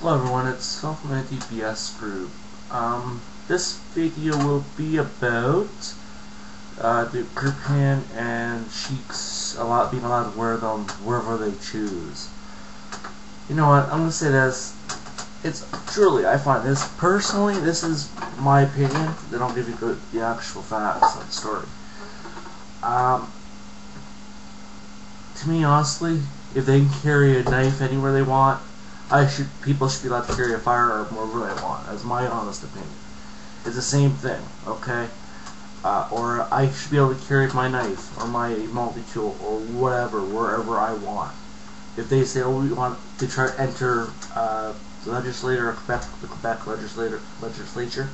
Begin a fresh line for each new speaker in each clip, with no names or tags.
Hello everyone, it's Phil from the DPS group. This video will be about the Kirpan and Sikhs being allowed to wear them wherever they choose. You know what, I'm going to say this, it's truly, I find this, personally, this is my opinion, then I'll give you the actual facts of the story. To me, honestly, if they can carry a knife anywhere they want, people should be allowed to carry a firearm wherever they want. That's my honest opinion. It's the same thing, okay? Or I should be able to carry my knife or my multi-tool or whatever wherever I want. If they say, oh, we want to try to enter the Quebec legislature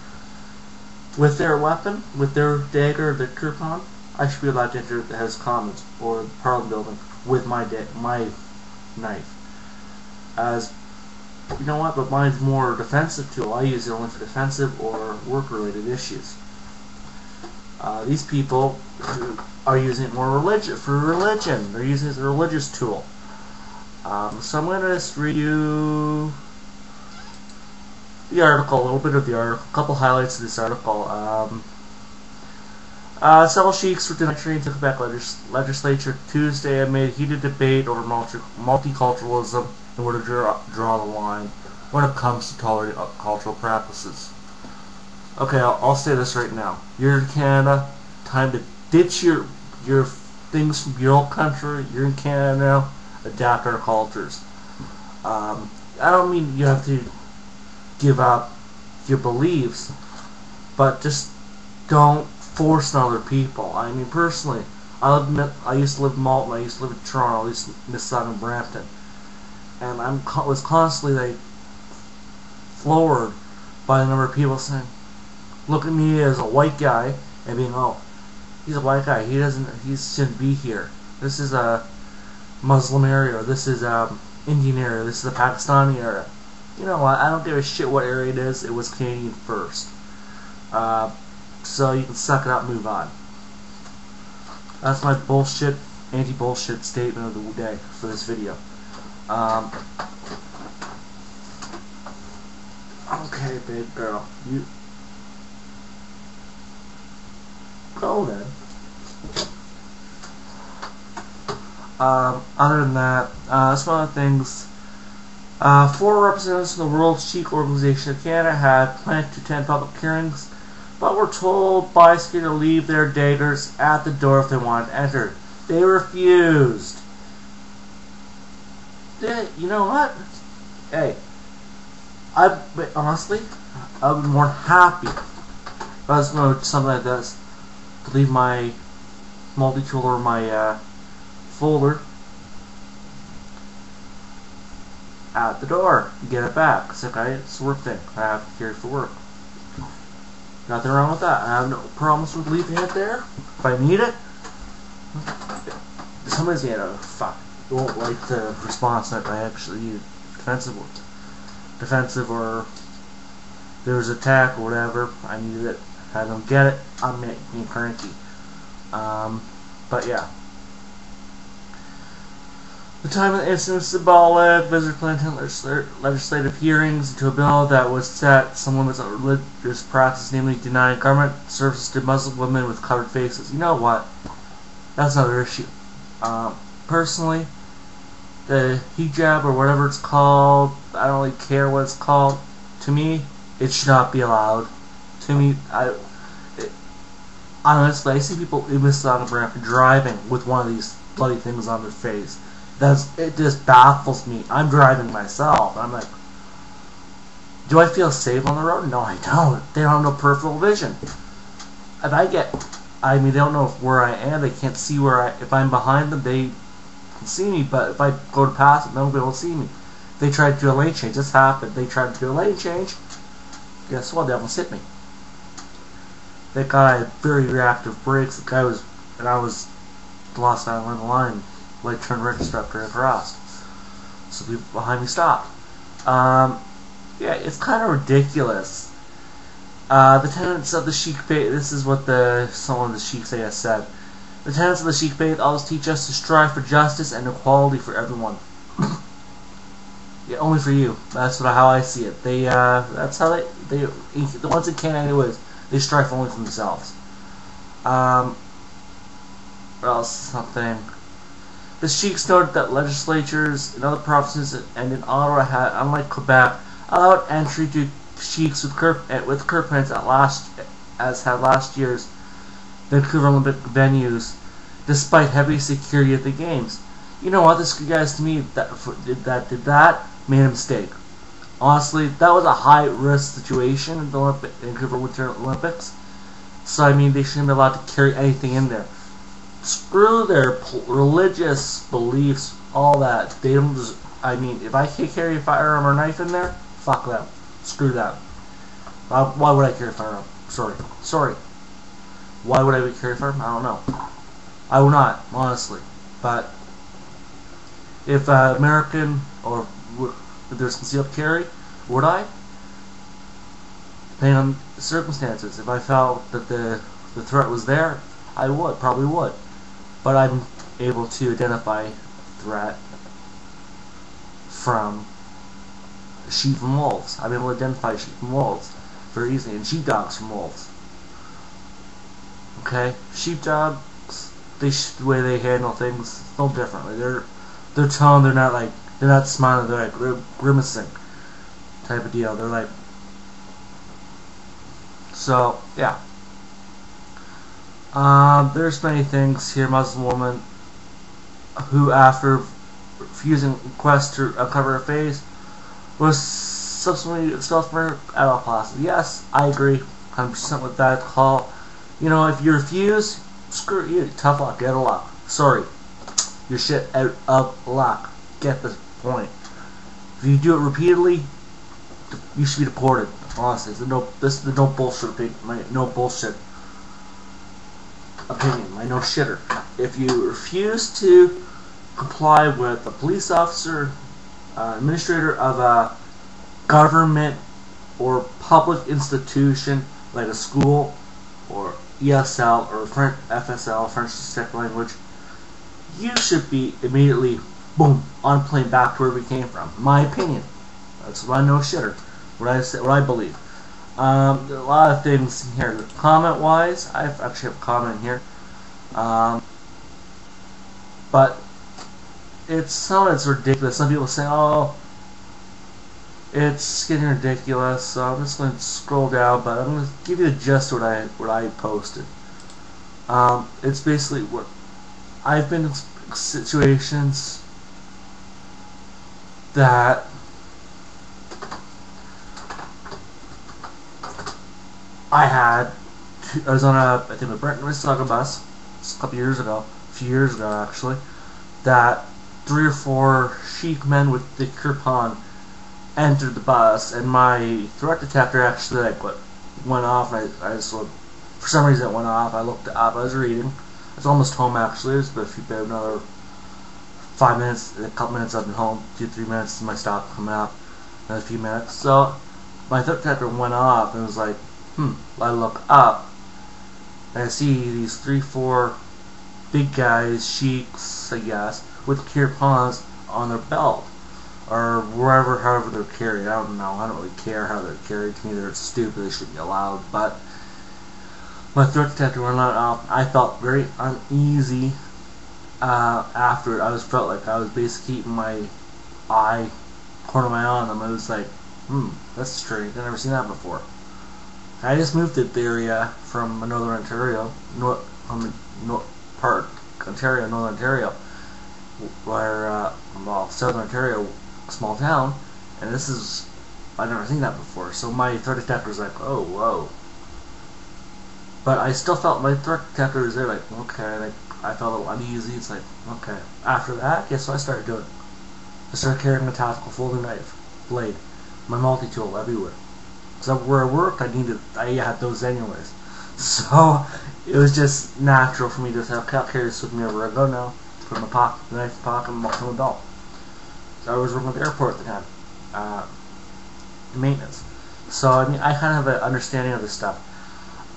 with their weapon, with their dagger, the Kirpan, I should be allowed to enter the House of Commons or the Parliament building with my knife. As you know what, but mine's more defensive tool. I use it only for defensive or work-related issues. These people are using it more for religion. They're using it as a religious tool. So I'm going to just read you the article, a little bit of the article, a couple highlights of this article. Several Sikhs were denied entry into the Quebec legislature Tuesday amid heated debate over multiculturalism and where to draw the line when it comes to tolerating cultural practices. Okay, I'll say this right now. You're in Canada. Time to ditch your things from your old country. You're in Canada now. Adapt our cultures. I don't mean you have to give up your beliefs, but just don't force on other people. I mean, personally, I used to live in Malton, I used to live in Toronto, I used to Mississauga and Brampton, and was constantly like floored by the number of people saying, look at me as a white guy, and being, oh, he's a white guy, he shouldn't be here. This is a Muslim area, or this is Indian area, this is a Pakistani area. You know what? I don't give a shit what area it is. It was Canadian first. So you can suck it up and move on. That's my bullshit, anti-bullshit statement of the day for this video. Okay, big girl. You go then. Other than that, some other things. 4 representatives from the World Sikh Organization of Canada had planned to attend public hearings, but were told by Sikh to leave their daggers at the door if they wanted to enter. They refused. You know what? Hey, honestly, I would be more happy if I was going to something like this, to leave my multi-tool or my folder at the door and get it back. It's okay, it's a work thing. I have to carry it for work. Nothing wrong with that. I have no problems with leaving it there. If I need it, somebody's gonna won't like the response that I actually use. Defensive, or there's an attack or whatever. I need it. If I don't get it, I'm being cranky. But yeah. The time of the incident was symbolic. Visitors planned to legislative hearings into a bill that would set some limits on religious practice, namely denying garment services to Muslim women with covered faces. You know what? That's another issue. Personally, the hijab or whatever it's called, I don't really care what it's called. To me, it should not be allowed. To me, honestly, I see people in Mississauga and Brampton driving with one of these bloody things on their face. It just baffles me. I'm driving myself. I'm like, do I feel safe on the road? No, I don't. They don't have no peripheral vision. If they don't know where I am. They can't see if I'm behind them, they can see me. But if I go to pass them, nobody will see me. If they try to do a lane change. This happened. They tried to do a lane change. Guess what? They almost hit me. That guy had very reactive brakes. The guy was, and I was the last guy on the line. Like turn register after I crossed. So people behind me stopped. Yeah, it's kind of ridiculous. The tenets of the Sikh faith, this is what someone of the Sikh faith has said. The tenets of the Sikh faith always teach us to strive for justice and equality for everyone. Yeah, only for you. That's how I see it. That's how the ones that can't anyways, they strike only for themselves. What else? Something. The Sikhs noted that legislatures in other provinces and in Ottawa had, unlike Quebec, allowed entry to Sikhs with Kirpans as had last year's Vancouver Olympic venues, despite heavy security at the games. You know what? This guys to me did that made a mistake. Honestly, that was a high risk situation in the Vancouver Winter Olympics. So I mean, they shouldn't be allowed to carry anything in there. Screw their religious beliefs, all that. They don't. I mean, if I can't carry a firearm or knife in there, fuck them. Screw that. Why would I carry a firearm? Sorry. Why would I carry a firearm? I don't know. I will not, honestly. But if American or if there's concealed carry, would I? Depending on the circumstances. If I felt that the threat was there, I probably would. But I'm able to identify threat from sheep from wolves. I'm able to identify sheep from wolves very easily, and sheepdogs from wolves. Okay, sheepdogs, the way they handle things, no differently. Their tone, they're not smiling. They're grimacing, type of deal. They're like, so yeah. There's many things here. Muslim woman who, after refusing requests to uncover her face, was subsequently expelled from her adult classes. Yes, I agree 100% with that call. You know, if you refuse, screw you. Tough luck. Get a luck. Sorry. You're shit out of luck. Get the point. If you do it repeatedly, you should be deported. Honestly, this is no bullshit. No bullshit opinion. My no shitter. If you refuse to comply with a police officer, administrator of a government or public institution like a school or ESL or FSL, French Second Language, you should be immediately, boom, on a plane back to where we came from. My opinion. That's what I know shitter. What I believe. There are a lot of things here. Comment wise, I actually have a comment here. But some of it's ridiculous. Some people say, oh, it's getting ridiculous, so I'm just going to scroll down, but I'm going to give you the gist of what I posted. It's basically what I've been in situations that I was on I think a Brent Mississauga bus a few years ago actually, that 3 or 4 Sikh men with the Kirpan entered the bus, and my threat detector actually went off. And I just for some reason it went off. I looked it up. I was reading. I was almost home actually. It was about another 5 minutes, a couple minutes. I've been home. 2-3 minutes to my stop coming up. Another few minutes. So my threat detector went off, and it was like, I look up, and I see these 3-4 big guys, Sikhs, I guess, with kirpans on their belt, or however they're carried. I don't know. I don't really care how they're carried. To me, they're stupid. They shouldn't be allowed. But my threat detector went off. I felt very uneasy after it. Felt like I was basically keeping my corner of my eye on them. I was like, that's strange. I've never seen that before. I just moved to the area from Northern Ontario, Northern Ontario, where Southern Ontario, small town, and I've never seen that before. So my threat detector was like, oh, whoa. But I still felt my threat detector was there, like, okay, like, I felt a little uneasy. It's like, okay. After that, guess what I started doing? I started carrying a tactical folding knife, blade, my multi-tool everywhere. So where I worked, I had those anyways. So it was just natural for me to say, okay, I'll carry this with me wherever I go now. Put it in my pocket, the knife in my pocket, and walk in my belt. So I was working at the airport at the time, in maintenance. So I mean, I kind of have an understanding of this stuff.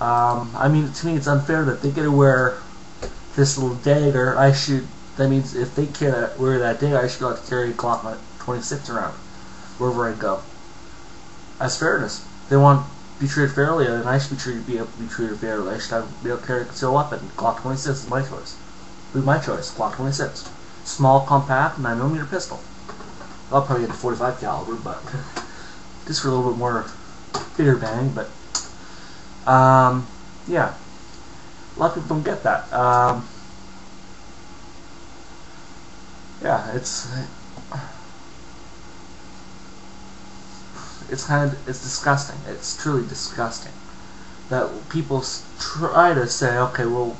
I mean, to me, it's unfair that they get to wear this little dagger. That means if they can't wear that dagger, I should be able to carry a Glock 26 around. wherever I go. As fairness. They want to be treated fairly, and I should be able to be treated fairly. I should be able to carry a concealed weapon. Glock 26 is my choice. Be my choice. Glock 26. Small, compact, 9mm pistol. I'll probably get the 45 caliber, but just for a little bit more bigger bang. But yeah, a lot of people don't get that. Yeah, it's disgusting. It's truly disgusting that people try to say, okay, well,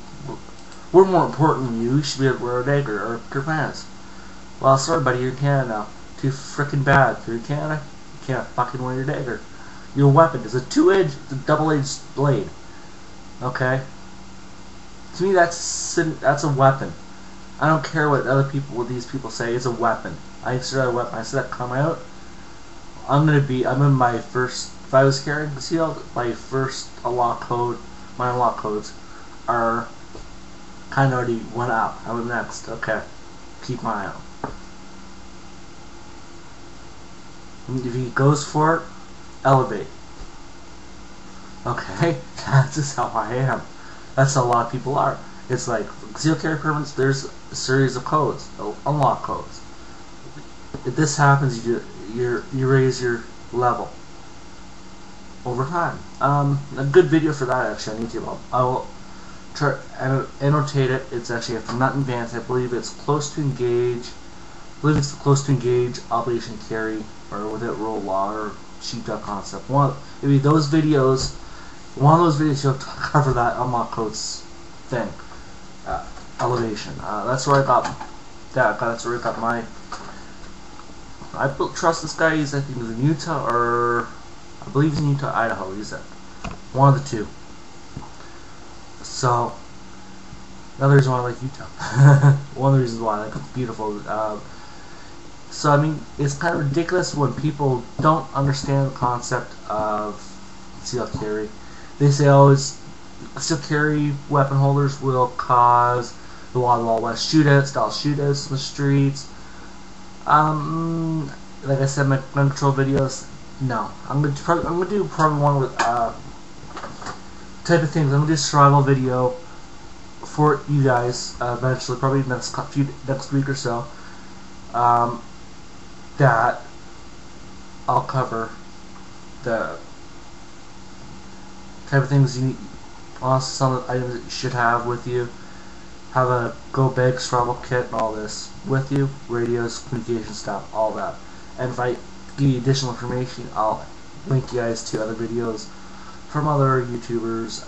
we're more important than you. You should be able to wear a dagger or Kirpans. Well, sorry, buddy, you're in Canada now. Too frickin' bad. If you're in Canada, you can't fucking wear your dagger. Your weapon is a double-edged blade. Okay. To me, that's a weapon. I don't care what these people say. It's a weapon. I consider that a weapon. I said that come out. I'm in my first. If I was carrying concealed, my first unlock code, my unlock codes are kind of already went up. I was next. Okay, keep my eye out. If he goes for it, elevate. Okay, that's just how I am. That's how a lot of people are. It's like concealed carry permits. There's a series of codes, unlock codes. If this happens, you raise your level over time. A good video for that actually on YouTube. I will try annotate it. It's actually from not advanced. I believe it's close to engage. I believe it's close to engage obligation carry or without rule of law or sheepdog concept. Maybe those videos. One of those videos you'll cover that unlock codes thing. Elevation. That's where I got that. That's where I got my. I trust this guy. I think he's in Utah, or I believe he's in Utah, Idaho. He's at one of the two. So another reason why I like Utah. One of the reasons why I like it's beautiful. So I mean, it's kind of ridiculous when people don't understand the concept of concealed carry. They say, "Oh, concealed carry weapon holders will cause a lot of Wild West style shootouts in the streets." Like I said, my gun control videos. No, I'm gonna do probably one with type of things. I'm gonna do a survival video for you guys eventually, probably next week or so. That I'll cover the type of things you need. Also, some of the items that you should have with you. Have a go bag survival kit and all this with you, radios, communication stuff, all that. And if I give you additional information, I'll link you guys to other videos from other YouTubers,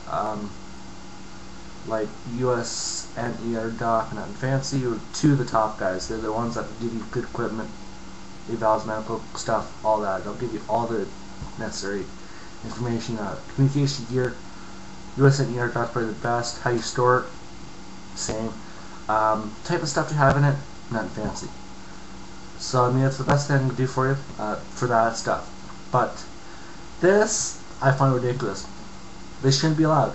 like US and ER Doc and Nothing Fancy, or two of the top guys. They're the ones that give you good equipment, evals, medical stuff, all that. They'll give you all the necessary information. Communication gear, US and ER Doc probably the best. How you store it. Same type of stuff you have in it, Nothing Fancy. So I mean, that's the best thing I can do for you for that stuff. But this I find ridiculous. This shouldn't be allowed.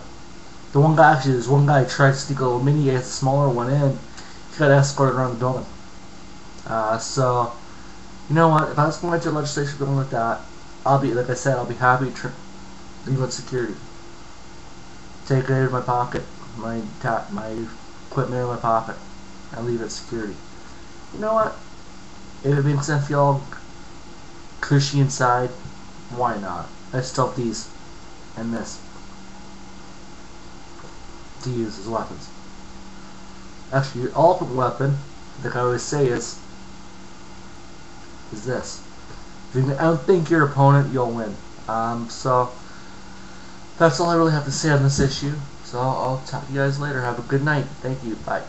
There's one guy tried to sneak a little mini, a smaller one in. He got escorted around the building. So you know what? If I was going to legislation going like that, I'll be, like I said, I'll be happy to leave with security. Take it out of my pocket, my equipment in my pocket, and leave it security. You know what? If it makes me feel all cushy inside, why not? I still have these and this to use as weapons. Actually, your ultimate weapon, like I always say, is this. If you can outthink your opponent, you'll win. So that's all I really have to say on this issue. So I'll talk to you guys later. Have a good night. Thank you. Bye.